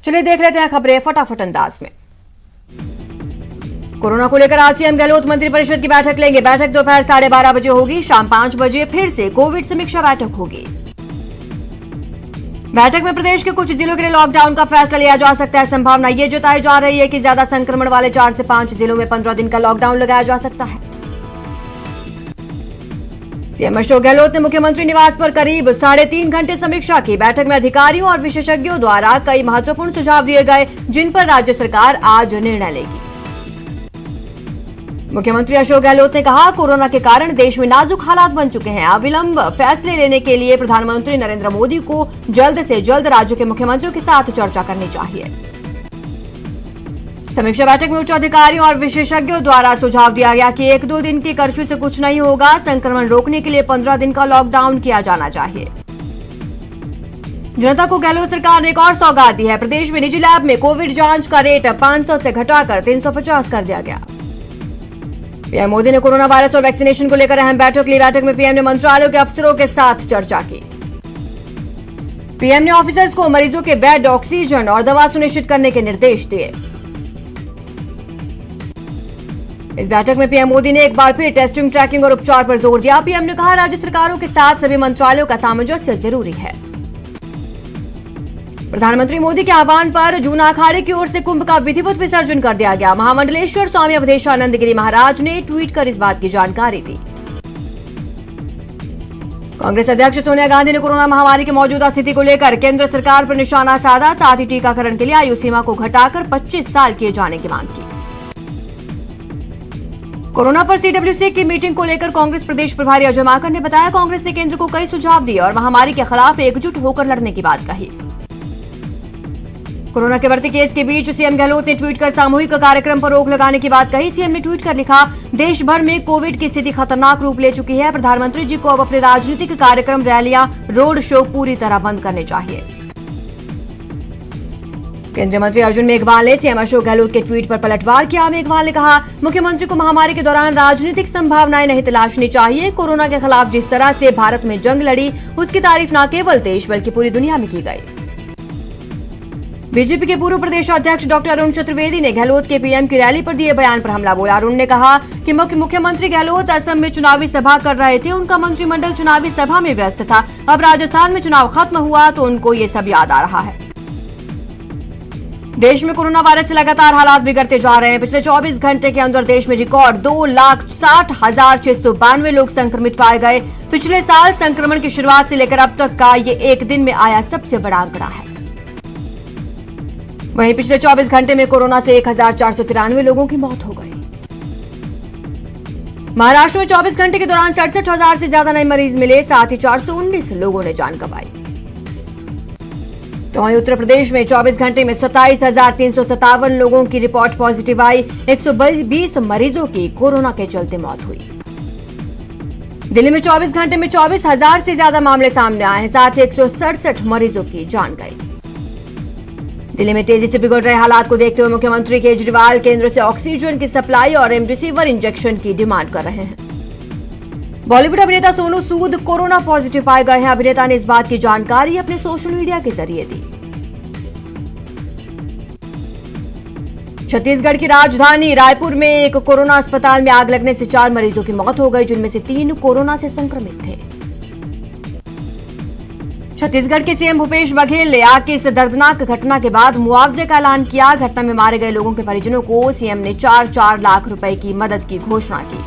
चलिए देख लेते हैं खबरें फटाफट अंदाज में। कोरोना को लेकर आज सीएम गहलोत मंत्रिपरिषद की बैठक लेंगे। बैठक दोपहर 12:30 बजे होगी। शाम 5 बजे फिर से कोविड समीक्षा बैठक होगी। बैठक में प्रदेश के कुछ जिलों के लिए लॉकडाउन का फैसला लिया जा सकता है। संभावना ये जताई जा रही है कि ज्यादा संक्रमण वाले 4 से 5 जिलों में 15 दिन का लॉकडाउन लगाया जा सकता है। सीएम अशोक गहलोत ने मुख्यमंत्री निवास पर करीब 3.5 घंटे समीक्षा की। बैठक में अधिकारियों और विशेषज्ञों द्वारा कई महत्वपूर्ण सुझाव दिए गए, जिन पर राज्य सरकार आज निर्णय लेगी। मुख्यमंत्री अशोक गहलोत ने कहा, कोरोना के कारण देश में नाजुक हालात बन चुके हैं। अविलंब फैसले लेने के लिए प्रधानमंत्री नरेंद्र मोदी को जल्द से जल्द राज्यों के मुख्यमंत्रियों के साथ चर्चा करनी चाहिए। समीक्षा बैठक में उच्च अधिकारियों और विशेषज्ञों द्वारा सुझाव दिया गया कि 1-2 दिन के कर्फ्यू से कुछ नहीं होगा। संक्रमण रोकने के लिए 15 दिन का लॉकडाउन किया जाना चाहिए। जनता को गहलोत सरकार ने एक और सौगात दी है। प्रदेश में निजी लैब में कोविड जांच का रेट 500 से घटाकर 350 कर दिया गया। पीएम मोदी ने कोरोना वायरस और वैक्सीनेशन को लेकर अहम बैठक ली। बैठक में पीएम ने मंत्रालयों के अफसरों के साथ चर्चा की। पीएम ने ऑफिसर्स को मरीजों के बेड, ऑक्सीजन और दवा सुनिश्चित करने के निर्देश दिए। इस बैठक में पीएम मोदी ने एक बार फिर टेस्टिंग, ट्रैकिंग और उपचार पर जोर दिया। पीएम ने कहा, राज्य सरकारों के साथ सभी मंत्रालयों का सामंजस्य जरूरी है। प्रधानमंत्री मोदी के आह्वान पर जूना अखाड़े की ओर से कुंभ का विधिवत विसर्जन कर दिया गया। महामंडलेश्वर स्वामी अवधेशानंद गिरी महाराज ने ट्वीट कर इस बात की जानकारी दी। कांग्रेस अध्यक्ष सोनिया गांधी ने कोरोना महामारी की मौजूदा स्थिति को लेकर केंद्र सरकार पर निशाना साधा। साथ ही टीकाकरण के लिए आयु सीमा को घटाकर 25 साल किए जाने की मांग की। कोरोना पर सीडब्ल्यूसी की मीटिंग को लेकर कांग्रेस प्रदेश प्रभारी अजय माकन ने बताया, कांग्रेस ने केंद्र को कई सुझाव दिए और महामारी के खिलाफ एकजुट होकर लड़ने की बात कही। कोरोना के बढ़ते केस के बीच सीएम गहलोत ने ट्वीट कर सामूहिक कार्यक्रम पर रोक लगाने की बात कही। सीएम ने ट्वीट कर लिखा, देश भर में कोविड की स्थिति खतरनाक रूप ले चुकी है। प्रधानमंत्री जी को अब अपने राजनीतिक कार्यक्रम, रैलियां, रोड शो पूरी तरह बंद करने चाहिए। केंद्रीय मंत्री अर्जुन मेघवाल ने सीएम अशोक गहलोत के ट्वीट पर पलटवार किया। मेघवाल ने कहा, मुख्यमंत्री को महामारी के दौरान राजनीतिक संभावनाएं नहीं तलाशनी चाहिए। कोरोना के खिलाफ जिस तरह से भारत में जंग लड़ी, उसकी तारीफ न केवल देश बल्कि पूरी दुनिया में की गई। बीजेपी के पूर्व प्रदेश अध्यक्ष डॉक्टर अरुण चतुर्वेदी ने गहलोत के पीएम की रैली पर दिए बयान पर हमला बोला। अरुण ने कहा कि मुख्यमंत्री गहलोत असम में चुनावी सभा कर रहे थे। उनका मंत्रिमंडल चुनावी सभा में व्यस्त था। अब राजस्थान में चुनाव खत्म हुआ तो उनको ये सब याद आ रहा है। देश में कोरोना वायरस से लगातार हालात बिगड़ते जा रहे हैं। पिछले 24 घंटे के अंदर देश में रिकॉर्ड 2,60,692 लोग संक्रमित पाए गए। पिछले साल संक्रमण की शुरुआत से लेकर अब तक का ये एक दिन में आया सबसे बड़ा आंकड़ा है। वहीं पिछले 24 घंटे में कोरोना से 1,493 लोगों की मौत हो गई। महाराष्ट्र में 24 घंटे के दौरान 67,000 से ज्यादा नए मरीज मिले। साथ ही 419 लोगों ने जान गंवाई। तो वहीं उत्तर प्रदेश में 24 घंटे में 27,357 लोगों की रिपोर्ट पॉजिटिव आई। 120 मरीजों की कोरोना के चलते मौत हुई। दिल्ली में 24 घंटे में 24,000 से ज्यादा मामले सामने आए हैं। साथ ही 167 मरीजों की जान गई। दिल्ली में तेजी से बिगड़ रहे हालात को देखते हुए मुख्यमंत्री केजरीवाल केंद्र से ऑक्सीजन की सप्लाई और रेमडेसिविर इंजेक्शन की डिमांड कर रहे हैं। बॉलीवुड अभिनेता सोनू सूद कोरोना पॉजिटिव पाए गए हैं। अभिनेता ने इस बात की जानकारी अपने सोशल मीडिया के जरिए दी। छत्तीसगढ़ की राजधानी रायपुर में एक कोरोना अस्पताल में आग लगने से 4 मरीजों की मौत हो गई, जिनमें से 3 कोरोना से संक्रमित थे। छत्तीसगढ़ के सीएम भूपेश बघेल ने आग की इस दर्दनाक घटना के बाद मुआवजे का ऐलान किया। घटना में मारे गए लोगों के परिजनों को सीएम ने 4-4 लाख रुपए की मदद की घोषणा की।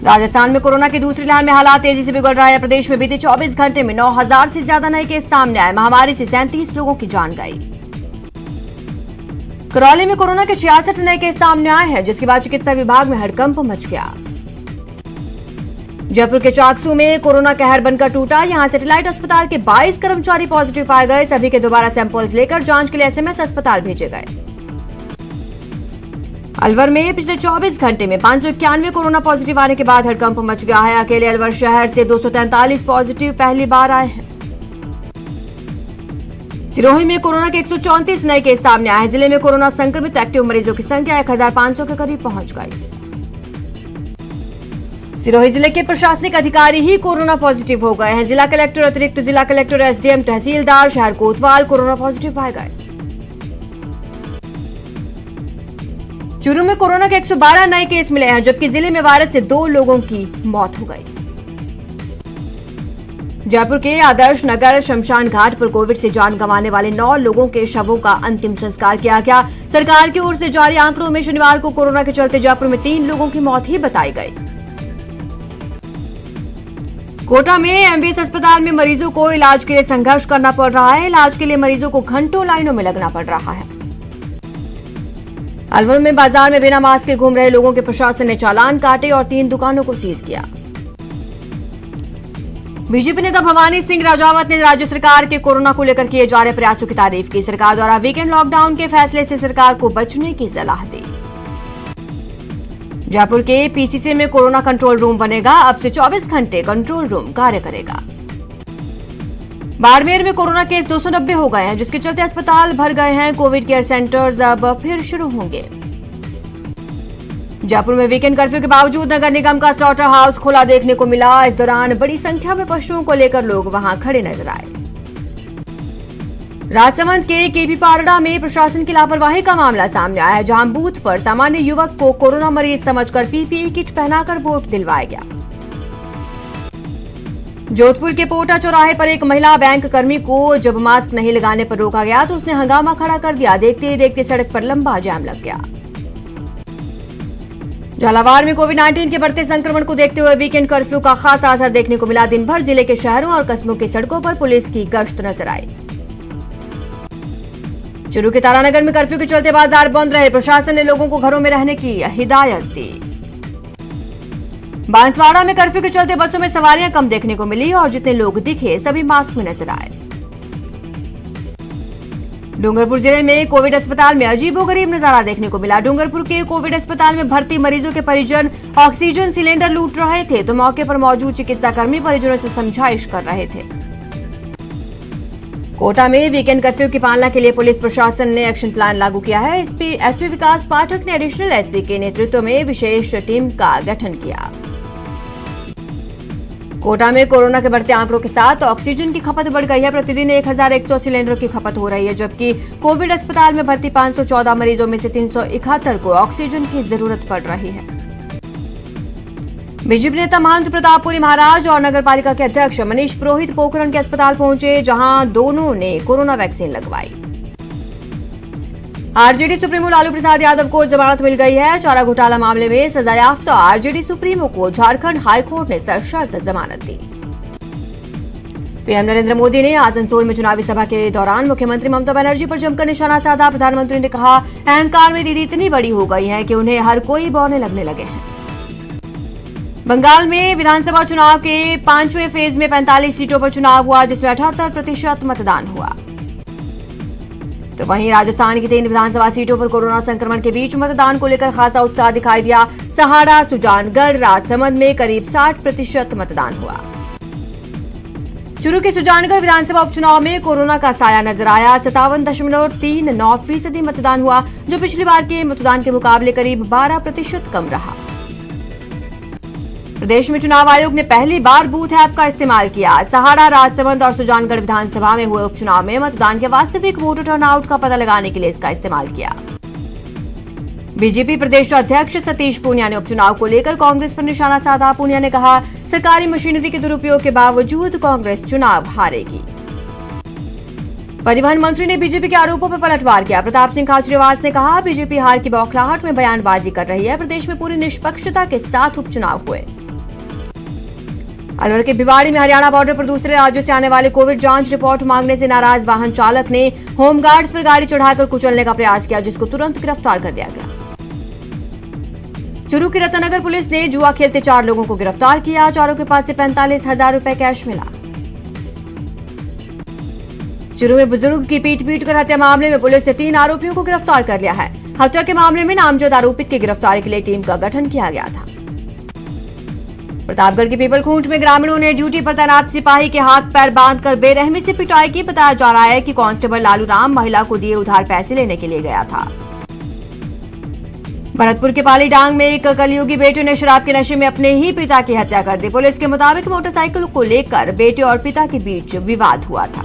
राजस्थान में कोरोना की दूसरी लहर में हालात तेजी से बिगड़ रहे हैं। प्रदेश में बीते 24 घंटे में 9,000 से ज्यादा नए केस सामने आए। महामारी से 37 लोगों की जान गई। करौली में कोरोना के 66 नए केस सामने आए हैं, जिसके बाद चिकित्सा विभाग में हड़कंप मच गया। जयपुर के चाकसू में कोरोना कहर बनकर टूटा। यहां सैटेलाइट अस्पताल के 22 कर्मचारी पॉजिटिव पाए गए। सभी के दोबारा सैंपल्स लेकर जांच के लिए एसएमएस अस्पताल भेजे गए। अलवर में पिछले 24 घंटे में 591 कोरोना पॉजिटिव आने के बाद हड़कंप मच गया है। अकेले अलवर शहर से 243 पॉजिटिव पहली बार आए हैं। सिरोही में कोरोना के 134 नए केस सामने आए। जिले में कोरोना संक्रमित एक्टिव मरीजों की संख्या 1,500 के करीब पहुंच गई। सिरोही जिले के प्रशासनिक अधिकारी ही कोरोना पॉजिटिव हो गए हैं। जिला कलेक्टर, अतिरिक्त जिला कलेक्टर, एसडीएम, तहसीलदार, शहर कोतवाल कोरोना पॉजिटिव पाए गए। चूरू में कोरोना के 112 नए केस मिले हैं, जबकि जिले में वायरस से 2 लोगों की मौत हो गई। जयपुर के आदर्श नगर शमशान घाट पर कोविड से जान गंवाने वाले 9 लोगों के शवों का अंतिम संस्कार किया गया। सरकार की ओर से जारी आंकड़ों में शनिवार को कोरोना के चलते जयपुर में 3 लोगों की मौत ही बताई गई। कोटा में एमबीएस अस्पताल में मरीजों को इलाज के लिए संघर्ष करना पड़ रहा है। इलाज के लिए मरीजों को घंटों लाइनों में लगना पड़ रहा है। अलवर में बाजार में बिना मास्क के घूम रहे लोगों के प्रशासन ने चालान काटे और 3 दुकानों को सीज किया। बीजेपी नेता भवानी सिंह राजावत ने राज्य सरकार के कोरोना को लेकर किए जा रहे प्रयासों की तारीफ की। सरकार द्वारा वीकेंड लॉकडाउन के फैसले से सरकार को बचने की सलाह दी। जयपुर के पीसीसी में कोरोना कंट्रोल रूम बनेगा। अब से 24 घंटे कंट्रोल रूम कार्य करेगा। बाड़मेर में कोरोना केस 290 हो गए हैं, जिसके चलते अस्पताल भर गए हैं। कोविड केयर सेंटर्स अब फिर शुरू होंगे। जयपुर में वीकेंड कर्फ्यू के बावजूद नगर निगम का स्लॉटर हाउस खुला देखने को मिला। इस दौरान बड़ी संख्या में पशुओं को लेकर लोग वहां खड़े नजर आए। राजसमंद के केपी पारड़ा में प्रशासन की लापरवाही का मामला सामने आया है, जहां बूथ पर सामान्य युवक को कोरोना मरीज समझकर पीपीई किट पहनाकर वोट दिलवाया गया। जोधपुर के पोटा चौराहे पर एक महिला बैंक कर्मी को जब मास्क नहीं लगाने पर रोका गया तो उसने हंगामा खड़ा कर दिया। देखते ही देखते सड़क पर लंबा जाम लग गया। झालावाड़ में कोविड-19 के बढ़ते संक्रमण को देखते हुए वीकेंड कर्फ्यू का खासा असर देखने को मिला। दिन भर जिले के शहरों और कस्बों की सड़कों पर पुलिस की गश्त नजर आई। चूरू के तारानगर में कर्फ्यू के चलते बाजार बंद रहे। प्रशासन ने लोगों को घरों में रहने की हिदायत दी। बांसवाड़ा में कर्फ्यू के चलते बसों में सवारियां कम देखने को मिली और जितने लोग दिखे सभी मास्क में नजर आए। डूंगरपुर जिले में कोविड अस्पताल में अजीबोगरीब नजारा देखने को मिला। डूंगरपुर के कोविड अस्पताल में भर्ती मरीजों के परिजन ऑक्सीजन सिलेंडर लूट रहे थे तो मौके पर मौजूद चिकित्साकर्मी परिजनों से समझाइश कर रहे थे। कोटा में वीकेंड कर्फ्यू की पालना के लिए पुलिस प्रशासन ने एक्शन प्लान लागू किया है। एसपी विकास पाठक ने एडिशनल एसपी के नेतृत्व में विशेष टीम का गठन किया। कोटा में कोरोना के बढ़ते आंकड़ों के साथ ऑक्सीजन की खपत बढ़ गई है। प्रतिदिन 1100 सिलेंडर की खपत हो रही है, जबकि कोविड अस्पताल में भर्ती 514 मरीजों में से 371 को ऑक्सीजन की जरूरत पड़ रही है। बीजेपी नेता महंत प्रतापपुरी महाराज और नगर पालिका के अध्यक्ष मनीष पुरोहित पोखरण के अस्पताल पहुंचे, जहां दोनों ने कोरोना वैक्सीन लगवाई। आरजेडी सुप्रीमो लालू प्रसाद यादव को जमानत मिल गई है। चारा घोटाला मामले में सजायाफ्ता आरजेडी सुप्रीमो को झारखंड हाईकोर्ट ने सशर्त जमानत दी। पीएम नरेंद्र मोदी ने आसनसोल में चुनावी सभा के दौरान मुख्यमंत्री ममता बनर्जी पर जमकर निशाना साधा। प्रधानमंत्री ने कहा, अहंकार में दीदी इतनी बड़ी हो गई है कि उन्हें हर कोई बौने लगने लगे हैं। बंगाल में विधानसभा चुनाव के 5वें फेज में 45 सीटों पर चुनाव हुआ, जिसमें 78% मतदान हुआ। तो वहीं राजस्थान की 3 विधानसभा सीटों पर कोरोना संक्रमण के बीच मतदान को लेकर खासा उत्साह दिखाई दिया। सहाड़ा, सुजानगढ़, राजसमंद में करीब 60% मतदान हुआ। चूरू के सुजानगढ़ विधानसभा उपचुनाव में कोरोना का साया नजर आया। 57.39% मतदान हुआ, जो पिछली बार के मतदान के मुकाबले करीब 12% कम रहा। प्रदेश में चुनाव आयोग ने पहली बार बूथ ऐप का इस्तेमाल किया। सहाड़ा, राजसमंद और सुजानगढ़ विधानसभा में हुए उपचुनाव में मतदान के वास्तविक वोटर टर्नआउट का पता लगाने के लिए इसका इस्तेमाल किया। बीजेपी प्रदेश अध्यक्ष सतीश पूनिया ने उपचुनाव को लेकर कांग्रेस पर निशाना साधा। पूनिया ने कहा, सरकारी मशीनरी के दुरुपयोग के बावजूद कांग्रेस चुनाव हारेगी। परिवहन मंत्री ने बीजेपी के आरोपों पर पलटवार किया। प्रताप सिंह खाचरियावास ने कहा, बीजेपी हार की बौखलाहट में बयानबाजी कर रही है। प्रदेश में पूरी निष्पक्षता के साथ उपचुनाव हुए। अलवर के भिवाड़ी में हरियाणा बॉर्डर पर दूसरे राज्यों से आने वाले कोविड जांच रिपोर्ट मांगने से नाराज वाहन चालक ने होमगार्ड्स पर गाड़ी चढ़ाकर कुचलने का प्रयास किया, जिसको तुरंत गिरफ्तार कर दिया गया। चूरू की रतनगर पुलिस ने जुआ खेलते 4 लोगों को गिरफ्तार किया। चारों के पास से 45,000 रुपए कैश मिला। चूरू में बुजुर्ग की पीट कर हत्या मामले में पुलिस ने 3 आरोपियों को गिरफ्तार कर लिया है। हत्या के मामले में नामजद आरोपित की गिरफ्तारी के लिए टीम का गठन किया गया था। प्रतापगढ़ के पीपलखूंट में ग्रामीणों ने ड्यूटी पर तैनात सिपाही के हाथ पैर बांधकर बेरहमी से पिटाई की। बताया जा रहा है कि कांस्टेबल लालू राम महिला को दिए उधार पैसे लेने के लिए गया था। भरतपुर के पालीडांग में एक कलयुगी बेटे ने शराब के नशे में अपने ही पिता की हत्या कर दी। पुलिस के मुताबिक मोटरसाइकिल को लेकर बेटे और पिता के बीच विवाद हुआ था।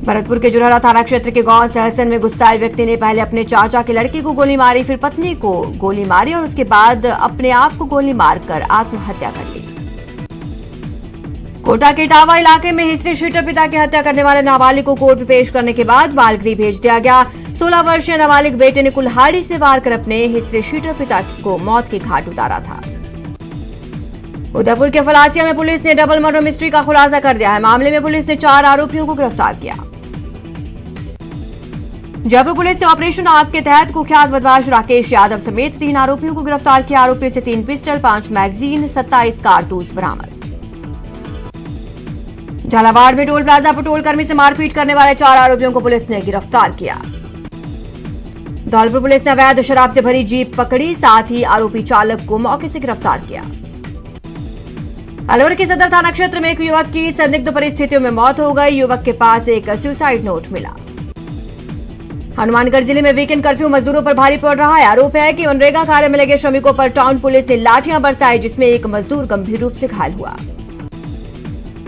भरतपुर के जुरहरा थाना क्षेत्र के गांव सहसन में गुस्साए व्यक्ति ने पहले अपने चाचा के लड़के को गोली मारी, फिर पत्नी को गोली मारी और उसके बाद अपने आप को गोली मारकर आत्महत्या कर ली। कोटा के इटावा इलाके में हिस्ट्री शीटर पिता की हत्या करने वाले नाबालिग को कोर्ट में पेश करने के बाद बालगृह भेज दिया गया। 16 वर्षीय नाबालिग बेटे ने कुल्हाड़ी से वार कर अपने हिस्ट्री शीटर पिता को मौत के घाट उतारा था। उदयपुर के फलासिया में पुलिस ने डबल मर्डर मिस्ट्री का खुलासा कर दिया है। मामले में पुलिस ने 4 आरोपियों को गिरफ्तार किया। जयपुर पुलिस ने ऑपरेशन आग के तहत कुख्यात बदमाश राकेश यादव समेत 3 आरोपियों को गिरफ्तार किया। आरोपियों से 3 पिस्टल, 5 मैगजीन, 27 कारतूस बरामद। झालावाड़ में टोल प्लाजा पेट्रोल कर्मी से मारपीट करने वाले 4 आरोपियों को पुलिस ने गिरफ्तार किया। धौलपुर पुलिस ने अवैध शराब से भरी जीप पकड़ी, साथ ही आरोपी चालक को मौके से गिरफ्तार किया। अलवर के सदर थाना क्षेत्र में एक युवक की संदिग्ध परिस्थितियों में मौत हो गई। युवक के पास एक सुसाइड नोट मिला। हनुमानगढ़ जिले में वीकेंड कर्फ्यू मजदूरों पर भारी पड़ रहा है। आरोप है कि मनरेगा कार्य में लगे श्रमिकों पर टाउन पुलिस ने लाठियां बरसाई, जिसमें एक मजदूर गंभीर रूप से घायल हुआ।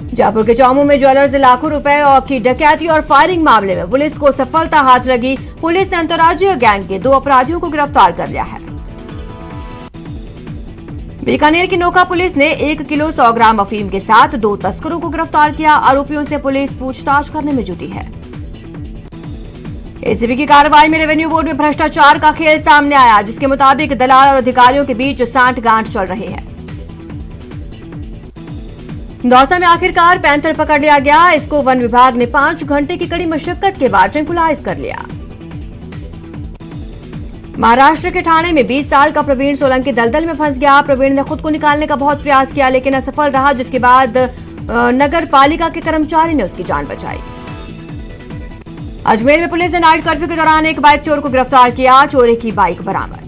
जयपुर के चौमू में ज्वेलर्स से लाखों रुपए की डकैती और फायरिंग मामले में पुलिस को सफलता हाथ लगी। पुलिस ने अंतर्राज्यीय गैंग के 2 अपराधियों को गिरफ्तार कर लिया है। बीकानेर की नोखा पुलिस ने 1 किलो 100 ग्राम अफीम के साथ 2 तस्करों को गिरफ्तार किया। आरोपियों से पुलिस पूछताछ करने में जुटी है। एसीबी की कार्रवाई में रेवेन्यू बोर्ड में भ्रष्टाचार का खेल सामने आया, जिसके मुताबिक दलाल और अधिकारियों के बीच सांठ-गांठ चल रही है। दौसा में आखिरकार पैंथर पकड़ लिया गया। इसको वन विभाग ने 5 घंटे की कड़ी मशक्कत के बाद ट्रैंकुलाइज कर लिया। महाराष्ट्र के ठाणे में 20 साल का प्रवीण सोलंकी दलदल में फंस गया। प्रवीण ने खुद को निकालने का बहुत प्रयास किया, लेकिन असफल रहा, जिसके बाद नगर पालिका के कर्मचारी ने उसकी जान बचाई। अजमेर में पुलिस ने नाइट कर्फ्यू के दौरान एक बाइक चोर को गिरफ्तार किया। चोरी की बाइक बरामद।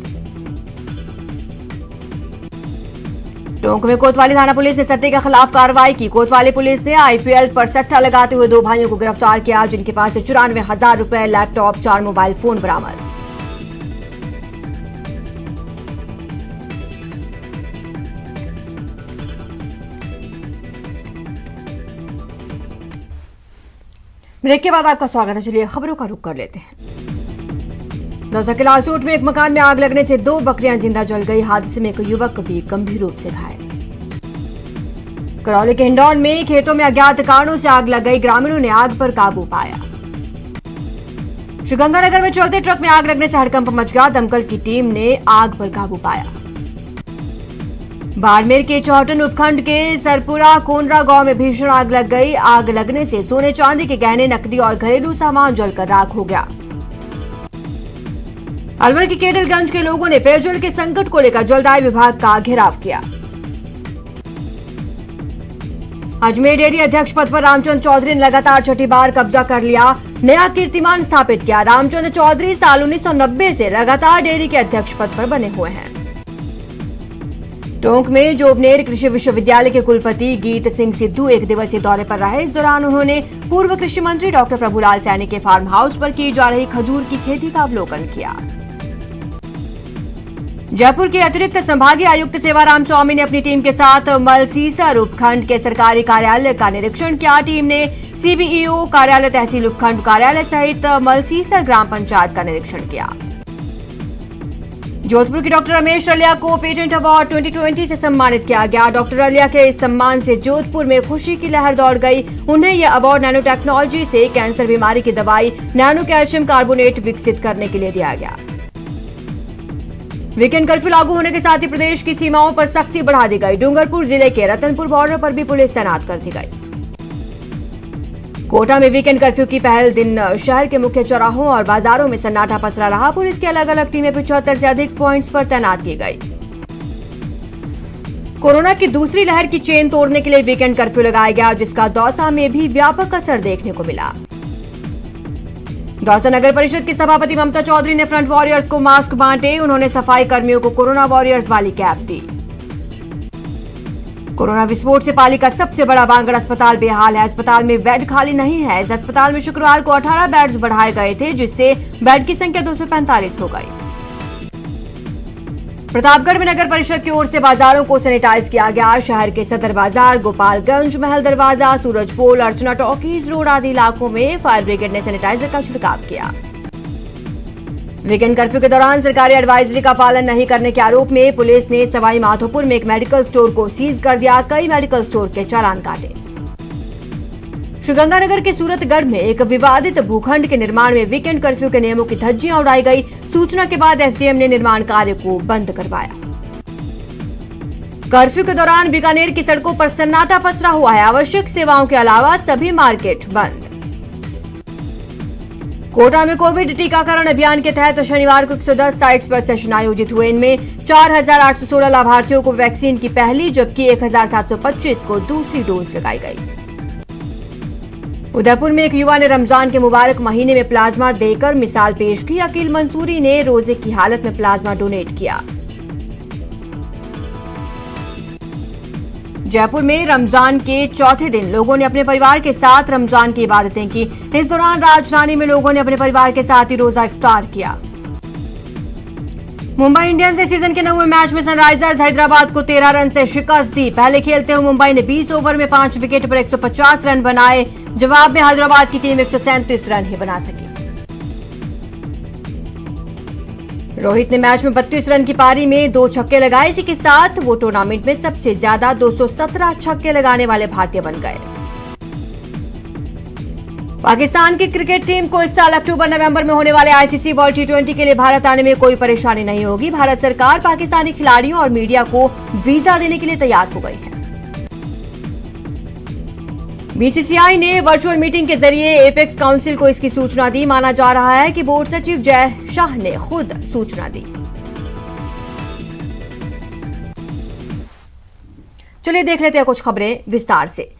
टोंक में कोतवाली थाना पुलिस ने सट्टे के खिलाफ कार्रवाई की। कोतवाली पुलिस ने आईपीएल पर सट्टा लगाते हुए 2 भाइयों को गिरफ्तार किया, जिनके पास से 94,000 रुपए, लैपटॉप, 4 मोबाइल फोन बरामद। ब्रेक के बाद आपका स्वागत है। चलिए खबरों का रुख कर लेते हैं। दौसा के लालसोट में एक मकान में आग लगने से 2 बकरियां जिंदा जल गई। हादसे में एक युवक भी गंभीर रूप से घायल। करौली के हिंडौन में खेतों में अज्ञात कारणों से आग लग गई। ग्रामीणों ने आग पर काबू पाया। श्रीगंगानगर में चलते ट्रक में आग लगने से हड़कंप मच गया। दमकल की टीम ने आग पर काबू पाया। बाड़मेर के चौहटन उपखंड के सरपुरा कोनरा गांव में भीषण आग लग गई। आग लगने से सोने चांदी के गहने, नकदी और घरेलू सामान जलकर राख हो गया। अलवर के केडलगंज के लोगों ने पेयजल के संकट को लेकर जलदाय विभाग का घेराव किया। अजमेर डेयरी अध्यक्ष पद पर रामचंद्र चौधरी ने लगातार 6ठी बार कब्जा कर लिया। नया कीर्तिमान स्थापित किया। रामचंद्र चौधरी साल 1990 से लगातार डेयरी के अध्यक्ष पद पर बने हुए हैं। टोंक में जोबनेर कृषि विश्वविद्यालय के कुलपति गीत सिंह सिद्धू 1 दिवसीय दौरे पर रहे। इस दौरान उन्होंने पूर्व कृषि मंत्री डॉक्टर प्रभुलाल सैनी के फार्म हाउस पर की जा रही खजूर की खेती का अवलोकन किया। जयपुर के अतिरिक्त संभागीय आयुक्त सेवाराम स्वामी ने अपनी टीम के साथ मलसीसर उपखंड के सरकारी कार्यालय का निरीक्षण किया। टीम ने सीबीईओ कार्यालय, तहसील उपखंड कार्यालय सहित मलसीसर ग्राम पंचायत का निरीक्षण किया। जोधपुर के डॉक्टर रमेश रलिया को पेटेंट अवार्ड 2020 से सम्मानित किया गया। डॉक्टर रलिया के इस सम्मान से जोधपुर में खुशी की लहर दौड़ गई। उन्हें यह अवार्ड नैनो टेक्नोलॉजी से कैंसर बीमारी की दवाई नैनो कैल्शियम कार्बोनेट विकसित करने के लिए दिया गया। वीकेंड कर्फ्यू लागू होने के साथ ही प्रदेश की सीमाओं पर सख्ती बढ़ा दी गई। डूंगरपुर जिले के रतनपुर बॉर्डर पर भी पुलिस तैनात कर दी गई। कोटा में वीकेंड कर्फ्यू की पहल दिन शहर के मुख्य चौराहों और बाजारों में सन्नाटा पसरा रहा। पुलिस की अलग अलग टीमें 75 से अधिक पॉइंट्स पर तैनात की गई। कोरोना की दूसरी लहर की चेन तोड़ने के लिए वीकेंड कर्फ्यू लगाया गया, जिसका दौसा में भी व्यापक असर देखने को मिला। दौसा नगर परिषद की सभापति ममता चौधरी ने फ्रंट वॉरियर्स को मास्क बांटे। उन्होंने सफाई कर्मियों को कोरोना वॉरियर्स वाली कैप दी। कोरोना विस्फोट से पाली का सबसे बड़ा बांगड़ अस्पताल बेहाल है। अस्पताल में बेड खाली नहीं है। इस अस्पताल में शुक्रवार को 18 बेड्स बढ़ाए गए थे, जिससे बेड की संख्या 245 हो गई। प्रतापगढ़ में नगर परिषद की ओर से बाजारों को सैनिटाइज किया गया। शहर के सदर बाजार, गोपालगंज, महल दरवाजा, सूरजपोल, अर्चना टॉकीज रोड आदि इलाकों में फायर ब्रिगेड ने सैनिटाइजर का छिड़काव किया। वीकेंड कर्फ्यू के दौरान सरकारी एडवाइजरी का पालन नहीं करने के आरोप में पुलिस ने सवाई माधोपुर में एक मेडिकल स्टोर को सीज कर दिया। कई मेडिकल स्टोर के चालान काटे। श्रीगंगानगर के सूरतगढ़ में एक विवादित भूखंड के निर्माण में वीकेंड कर्फ्यू के नियमों की धज्जियां उड़ाई गई। सूचना के बाद एसडीएम ने निर्माण कार्य को बंद करवाया। कर्फ्यू के दौरान बीकानेर की सड़कों पर सन्नाटा पसरा हुआ है। आवश्यक सेवाओं के अलावा सभी मार्केट बंद। कोटा में कोविड टीकाकरण अभियान के तहत शनिवार को 110 साइट्स पर सेशन आयोजित हुए। इनमें 4,816 लाभार्थियों को वैक्सीन की पहली जबकि 1,725 को दूसरी डोज लगाई गई। उदयपुर में एक युवा ने रमजान के मुबारक महीने में प्लाज्मा देकर मिसाल पेश की। अकील मंसूरी ने रोजे की हालत में प्लाज्मा डोनेट किया। जयपुर में रमजान के चौथे दिन लोगों ने अपने परिवार के साथ रमजान की इबादतें की। इस दौरान राजधानी में लोगों ने अपने परिवार के साथ ही रोजा इफ्तार किया। मुंबई इंडियंस ने सीजन के 9वें मैच में सनराइजर्स हैदराबाद को 13 रन से शिकस्त दी। पहले खेलते हुए मुंबई ने 20 ओवर में 5 विकेट पर 150 रन बनाए। जवाब में हैदराबाद की टीम 137 रन ही बना सकी। रोहित ने मैच में 32 रन की पारी में 2 छक्के लगाए। इसी के साथ वो टूर्नामेंट में सबसे ज्यादा 217 छक्के लगाने वाले भारतीय बन गए। पाकिस्तान की क्रिकेट टीम को इस साल अक्टूबर-नवंबर में होने वाले आईसीसी वर्ल्ड टी20 के लिए भारत आने में कोई परेशानी नहीं होगी। भारत सरकार पाकिस्तानी खिलाड़ियों और मीडिया को वीजा देने के लिए तैयार हो गई है। बीसीसीआई ने वर्चुअल मीटिंग के जरिए एपेक्स काउंसिल को इसकी सूचना दी। माना जा रहा है कि बोर्ड सचिव जय शाह ने खुद सूचना दी। चलिए देख लेते हैं कुछ खबरें विस्तार से।